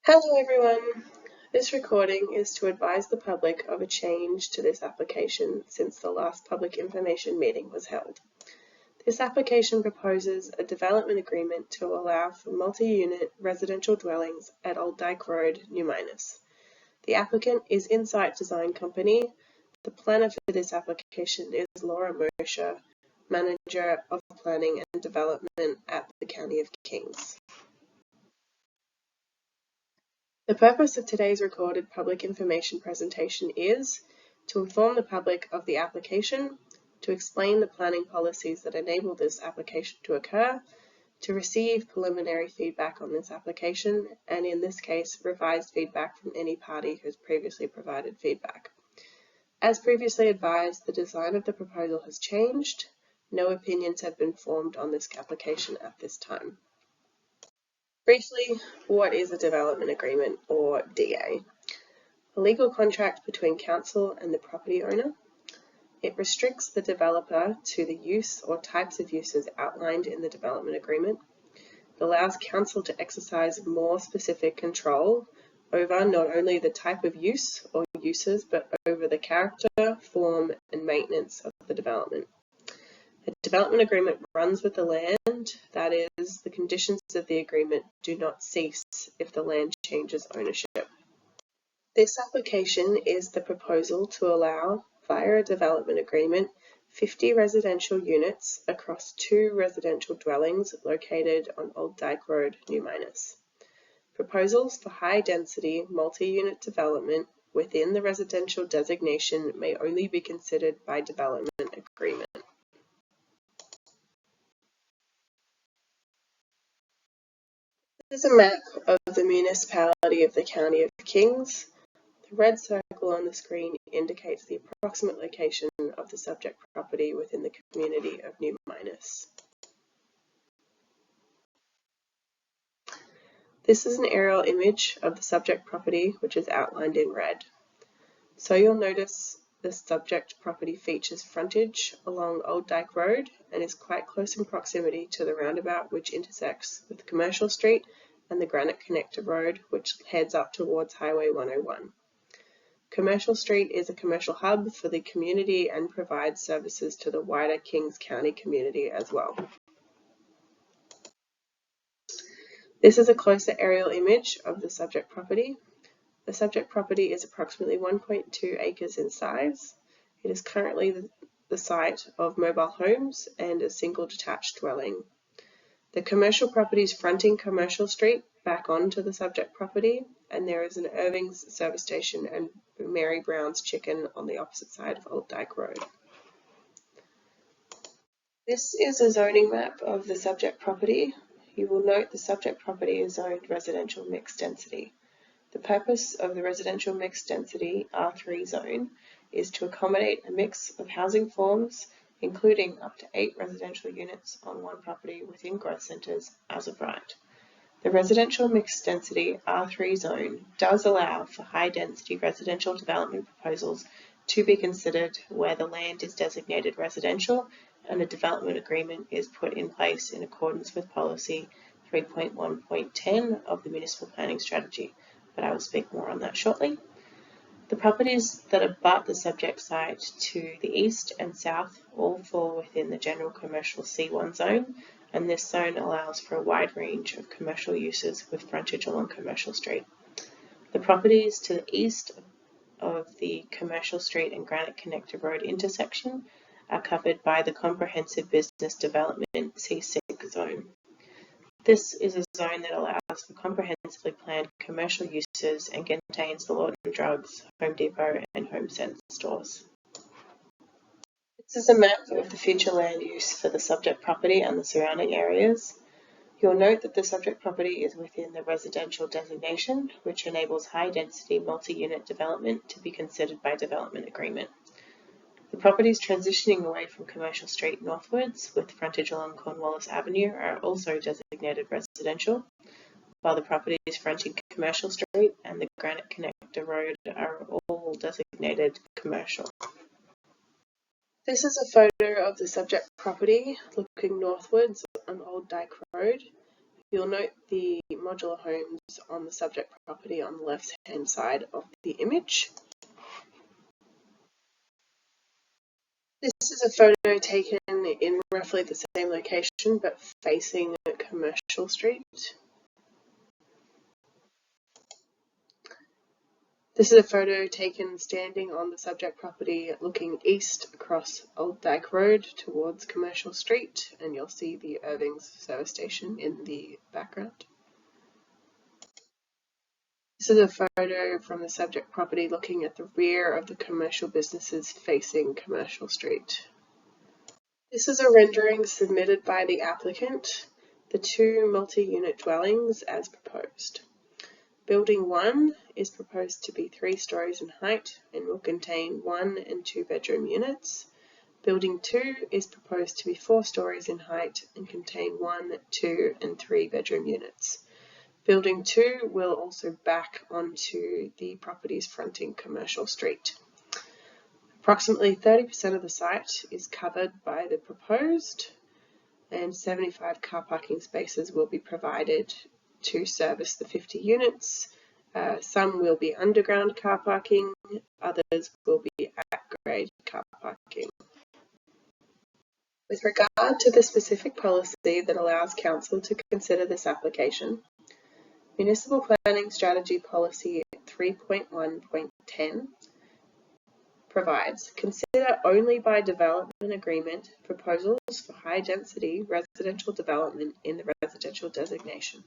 Hello everyone! This recording is to advise the public of a change to this application since the last public information meeting was held. This application proposes a development agreement to allow for multi-unit residential dwellings at Old Dyke Road, New Minas. The applicant is Insight Design Company. The planner for this application is Laura Mosher, Manager of Planning and Development at the County of Kings. The purpose of today's recorded public information presentation is to inform the public of the application, to explain the planning policies that enable this application to occur, to receive preliminary feedback on this application, and in this case, revised feedback from any party who has previously provided feedback. As previously advised, the design of the proposal has changed. No opinions have been formed on this application at this time. Briefly, what is a development agreement, or DA? A legal contract between council and the property owner. It restricts the developer to the use or types of uses outlined in the development agreement. It allows council to exercise more specific control over not only the type of use or uses, but over the character, form, and maintenance of the development. A development agreement runs with the land, that is, the conditions of the agreement do not cease if the land changes ownership. This application is the proposal to allow, via a development agreement, 50 residential units across 2 residential dwellings located on Old Dyke Road, New Minas. Proposals for high-density multi-unit development within the residential designation may only be considered by development agreement. This is a map of the municipality of the County of Kings. The red circle on the screen indicates the approximate location of the subject property within the community of New Minas. This is an aerial image of the subject property, which is outlined in red. So you'll notice the subject property features frontage along Old Dyke Road and is quite close in proximity to the roundabout which intersects with Commercial Street and the Granite Connector Road, which heads up towards Highway 101. Commercial Street is a commercial hub for the community and provides services to the wider Kings County community as well. This is a closer aerial image of the subject property. The subject property is approximately 1.2 acres in size. It is currently the site of mobile homes and a single detached dwelling. The commercial property is fronting Commercial Street back onto the subject property, and there is an Irving's service station and Mary Brown's Chicken on the opposite side of Old Dyke Road. This is a zoning map of the subject property. You will note the subject property is zoned residential mixed density. The purpose of the residential mixed density R3 zone is to accommodate a mix of housing forms, including up to 8 residential units on one property within growth centres as of right. The residential mixed density R3 zone does allow for high density residential development proposals to be considered where the land is designated residential and a development agreement is put in place in accordance with policy 3.1.10 of the Municipal Planning Strategy, but I will speak more on that shortly. The properties that abut the subject site to the east and south all fall within the general commercial C1 zone, and this zone allows for a wide range of commercial uses with frontage along Commercial Street. The properties to the east of the Commercial Street and Granite Connector Road intersection are covered by the Comprehensive Business Development C6 zone. This is a zone that allows for comprehensively planned commercial uses and contains the Lawton Drugs, Home Depot and Home Sense stores. This is a map of the future land use for the subject property and the surrounding areas. You'll note that the subject property is within the residential designation, which enables high-density multi-unit development to be considered by development agreement. The properties transitioning away from Commercial Street northwards with frontage along Cornwallis Avenue are also designated residential, while the properties fronting Commercial Street and the Granite Connector Road are all designated commercial. This is a photo of the subject property looking northwards on Old Dyke Road. You'll note the modular homes on the subject property on the left-hand side of the image. This is a photo taken in roughly the same location but facing Commercial Street. This is a photo taken standing on the subject property looking east across Old Dyke Road towards Commercial Street, and you'll see the Irving's service station in the background. This is a photo from the subject property looking at the rear of the commercial businesses facing Commercial Street. This is a rendering submitted by the applicant, the two multi-unit dwellings as proposed. Building 1 is proposed to be 3 stories in height and will contain 1 and 2 bedroom units. Building 2 is proposed to be 4 stories in height and contain 1, 2 and 3 bedroom units. Building 2 will also back onto the properties fronting Commercial Street. Approximately 30% of the site is covered by the proposed, and 75 car parking spaces will be provided to service the 50 units. Some will be underground car parking, others will be at-grade car parking. With regard to the specific policy that allows Council to consider this application, Municipal Planning Strategy Policy 3.1.10 provides, consider only by development agreement proposals for high-density residential development in the residential designation.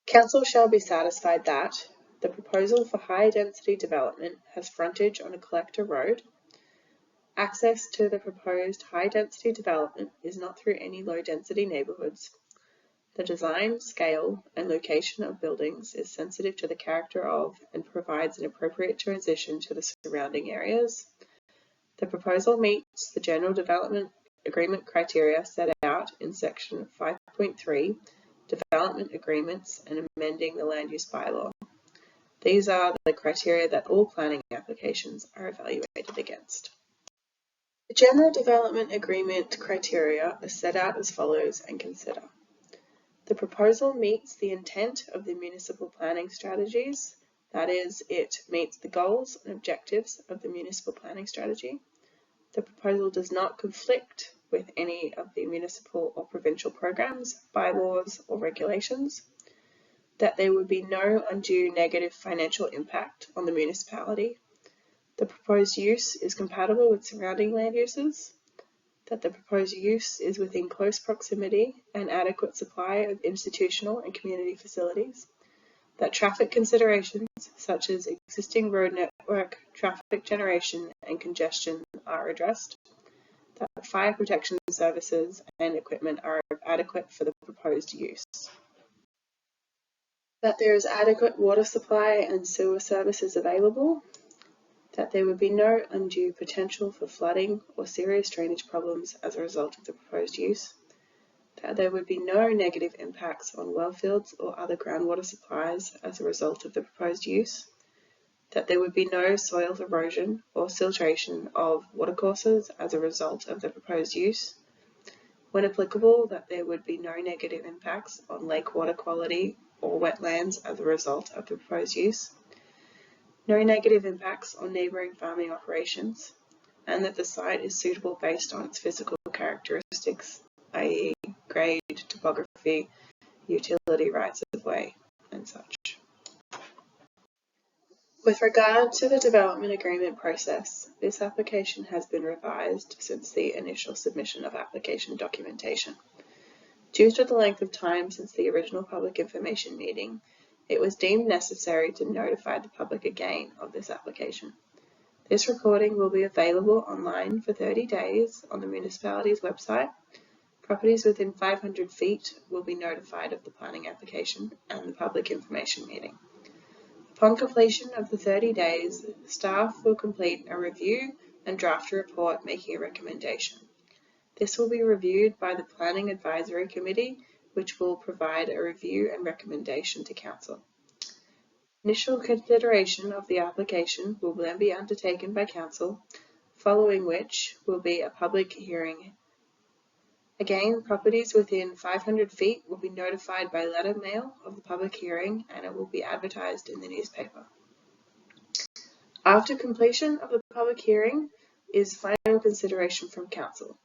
Council shall be satisfied that the proposal for high-density development has frontage on a collector road. Access to the proposed high-density development is not through any low-density neighbourhoods. The design, scale, and location of buildings is sensitive to the character of and provides an appropriate transition to the surrounding areas. The proposal meets the General Development Agreement criteria set out in Section 5.3, Development Agreements and amending the Land Use Bylaw. These are the criteria that all planning applications are evaluated against. The General Development Agreement criteria are set out as follows and consider. The proposal meets the intent of the municipal planning strategies, that is, it meets the goals and objectives of the municipal planning strategy. The proposal does not conflict with any of the municipal or provincial programs, bylaws, or regulations. That there would be no undue negative financial impact on the municipality. The proposed use is compatible with surrounding land uses. That the proposed use is within close proximity and adequate supply of institutional and community facilities. That traffic considerations such as existing road network, traffic generation, and congestion are addressed. That fire protection services and equipment are adequate for the proposed use. That there is adequate water supply and sewer services available. That there would be no undue potential for flooding or serious drainage problems as a result of the proposed use. That there would be no negative impacts on well fields or other groundwater supplies as a result of the proposed use. That there would be no soil erosion or siltation of watercourses as a result of the proposed use. When applicable, that there would be no negative impacts on lake water quality or wetlands as a result of the proposed use. No negative impacts on neighbouring farming operations, and that the site is suitable based on its physical characteristics, i.e. grade, topography, utility rights of way, and such. With regard to the development agreement process, this application has been revised since the initial submission of application documentation. Due to the length of time since the original public information meeting, it was deemed necessary to notify the public again of this application. This recording will be available online for 30 days on the municipality's website. Properties within 500 feet will be notified of the planning application and the public information meeting. Upon completion of the 30 days, staff will complete a review and draft a report making a recommendation. This will be reviewed by the Planning Advisory Committee, which will provide a review and recommendation to Council. Initial consideration of the application will then be undertaken by Council, following which will be a public hearing. Again, properties within 500 feet will be notified by letter mail of the public hearing, and it will be advertised in the newspaper. After completion of the public hearing is final consideration from council,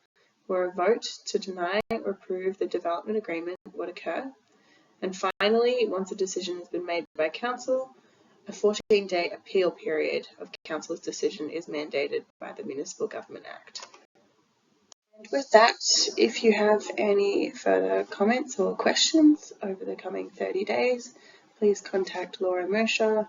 where a vote to deny or approve the development agreement would occur. And finally, once a decision has been made by council, a 14-day appeal period of council's decision is mandated by the Municipal Government Act. And with that, if you have any further comments or questions over the coming 30 days, please contact Laura Mersher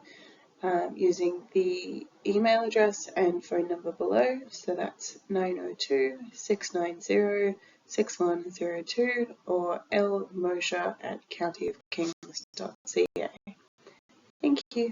using the email address and phone number below. So that's 902-690-6102 or lmersher@countyofkings.ca. Thank you.